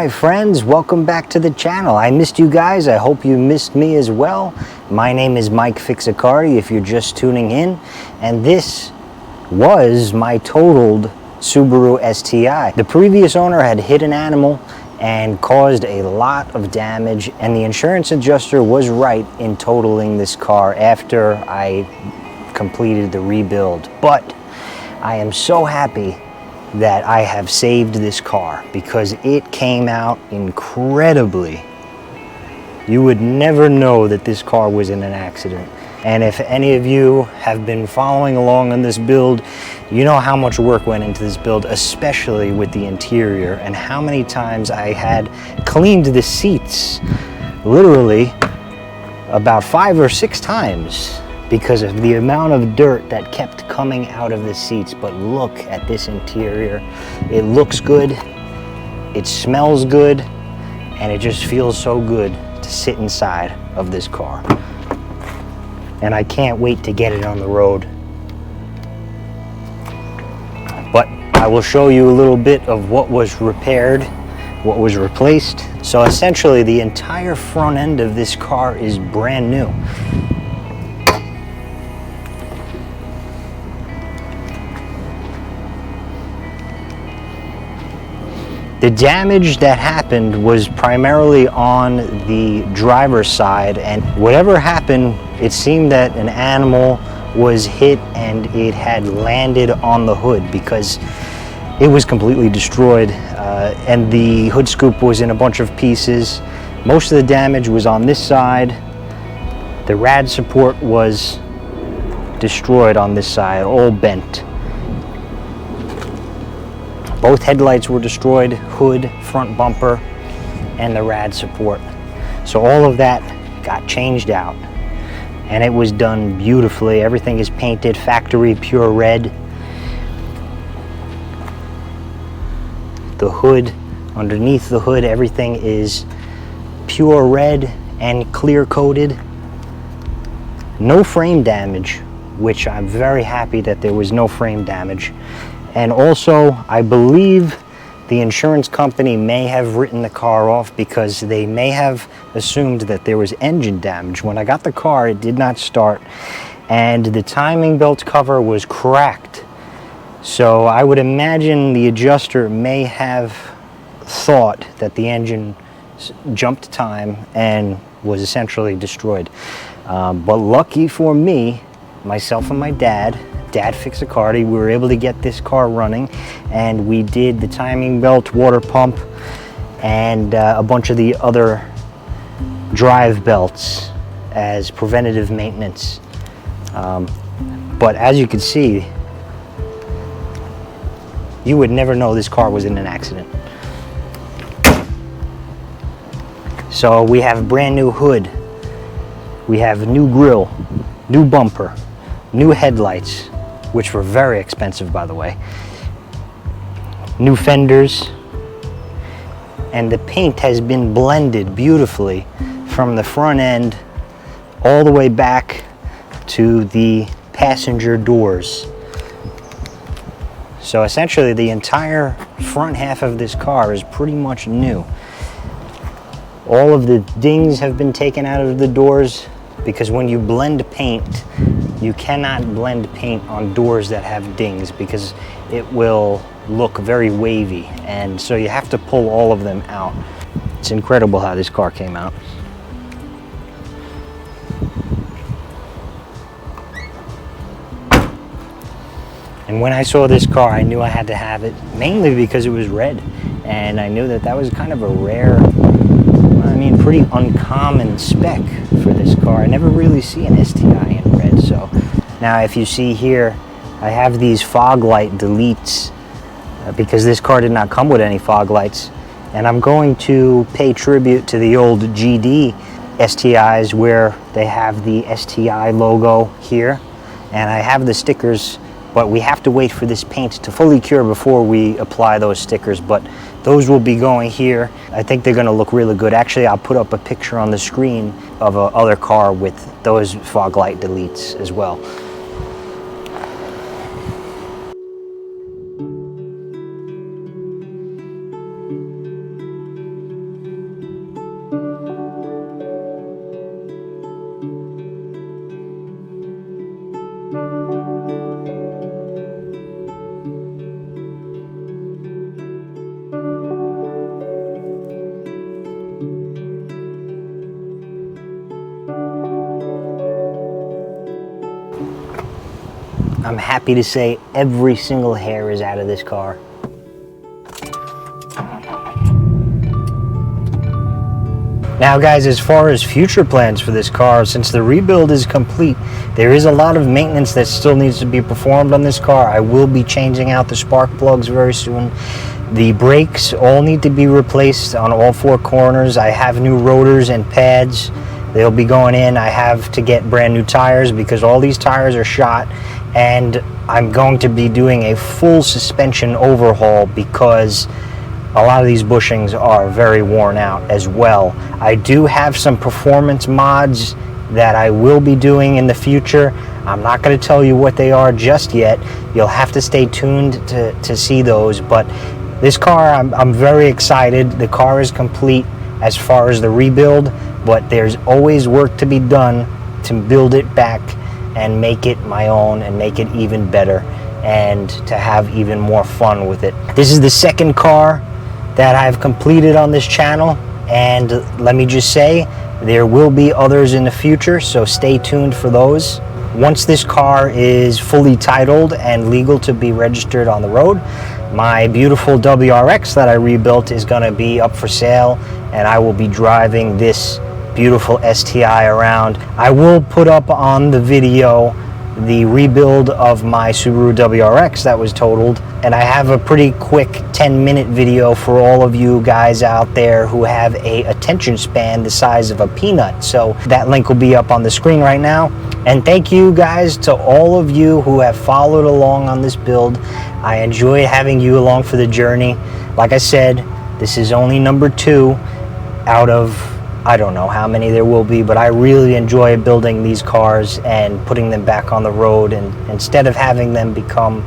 Hi friends, welcome back to the channel. I missed you guys. I hope you missed me as well. My name is Mike Fixacardi if you're just tuning in, and this was my totaled Subaru STI. The previous owner had hit an animal and caused a lot of damage, and the insurance adjuster was right in totaling this car after I completed the rebuild. But I am so happy that I have saved this car because it came out incredibly. You would never know that this car was in an accident. And if any of you have been following along on this build, you know how much work went into this build, especially with the interior, and how many times I had cleaned the seats, literally about 5 or 6 times, because of the amount of dirt that kept coming out of the seats. But look at this interior. It looks good, it smells good, and it just feels so good to sit inside of this car. And I can't wait to get it on the road. But I will show you a little bit of what was repaired, what was replaced. So essentially the entire front end of this car is brand new. The damage that happened was primarily on the driver's side, and whatever happened, it seemed that an animal was hit and it had landed on the hood because it was completely destroyed, and the hood scoop was in a bunch of pieces. Most of the damage was on this side. The rad support was destroyed on this side, all bent. Both headlights were destroyed, hood, front bumper, and the rad support. So all of that got changed out, and it was done beautifully. Everything is painted factory pure red. The hood, underneath the hood, everything is pure red and clear coated. No frame damage, which I'm very happy that there was no frame damage. And also, I believe the insurance company may have written the car off because they may have assumed that there was engine damage. When I got the car, it did not start, and the timing belt cover was cracked. So I would imagine the adjuster may have thought that the engine jumped time and was essentially destroyed. But lucky for me, myself and my dad Fixacardi, we were able to get this car running, and we did the timing belt, water pump, and a bunch of the other drive belts as preventative maintenance. But as you can see, you would never know this car was in an accident. So we have a brand new hood, we have new grille, new bumper, new headlights, which were very expensive, by the way, new fenders, and the paint has been blended beautifully from the front end all the way back to the passenger doors. So essentially the entire front half of this car is pretty much new. All of the dings have been taken out of the doors, because when you blend paint, you cannot blend paint on doors that have dings because it will look very wavy, and so you have to pull all of them out. It's incredible how this car came out. And when I saw this car, I knew I had to have it, mainly because it was red, and I knew that that was kind of a rare, I mean, pretty uncommon spec for this car. I never really see an STI in red. So now if you see here, I have these fog light deletes because this car did not come with any fog lights, and I'm going to pay tribute to the old GD STIs where they have the STI logo here, and I have the stickers, but we have to wait for this paint to fully cure before we apply those stickers. But those will be going here. I think they're gonna look really good. Actually, I'll put up a picture on the screen of a other car with those fog light deletes as well. I'm happy to say every single hair is out of this car. Now guys, as far as future plans for this car, since the rebuild is complete, there is a lot of maintenance that still needs to be performed on this car. I will be changing out the spark plugs very soon. The brakes all need to be replaced on all 4 corners. I have new rotors and pads. They'll be going in. I have to get brand new tires because all these tires are shot, and I'm going to be doing a full suspension overhaul because a lot of these bushings are very worn out as well. I do have some performance mods that I will be doing in the future. I'm not going to tell you what they are just yet. You'll have to stay tuned to see those. But this car, I'm very excited. The car is complete as far as the rebuild, but there's always work to be done to build it back and make it my own and make it even better and to have even more fun with it. This is the second car that I've completed on this channel, and let me just say there will be others in the future, so stay tuned for those. Once this car is fully titled and legal to be registered on the road, my beautiful WRX that I rebuilt is going to be up for sale, and I will be driving this beautiful STI around. I will put up on the video the rebuild of my Subaru WRX that was totaled, and I have a pretty quick 10-minute video for all of you guys out there who have a attention span the size of a peanut. So that link will be up on the screen right now. And thank you guys to all of you who have followed along on this build. I enjoy having you along for the journey. Like I said, this is only number 2 out of I don't know how many there will be, but I really enjoy building these cars and putting them back on the road, and instead of having them become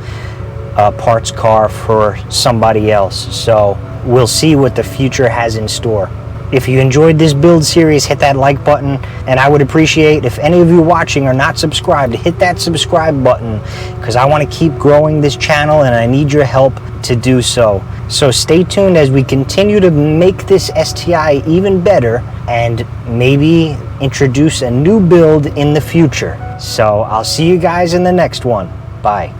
a parts car for somebody else. So we'll see what the future has in store. If you enjoyed this build series, hit that like button, and I would appreciate if any of you watching are not subscribed, hit that subscribe button, because I want to keep growing this channel and I need your help to do so. So stay tuned as we continue to make this STI even better and maybe introduce a new build in the future. So I'll see you guys in the next one. Bye.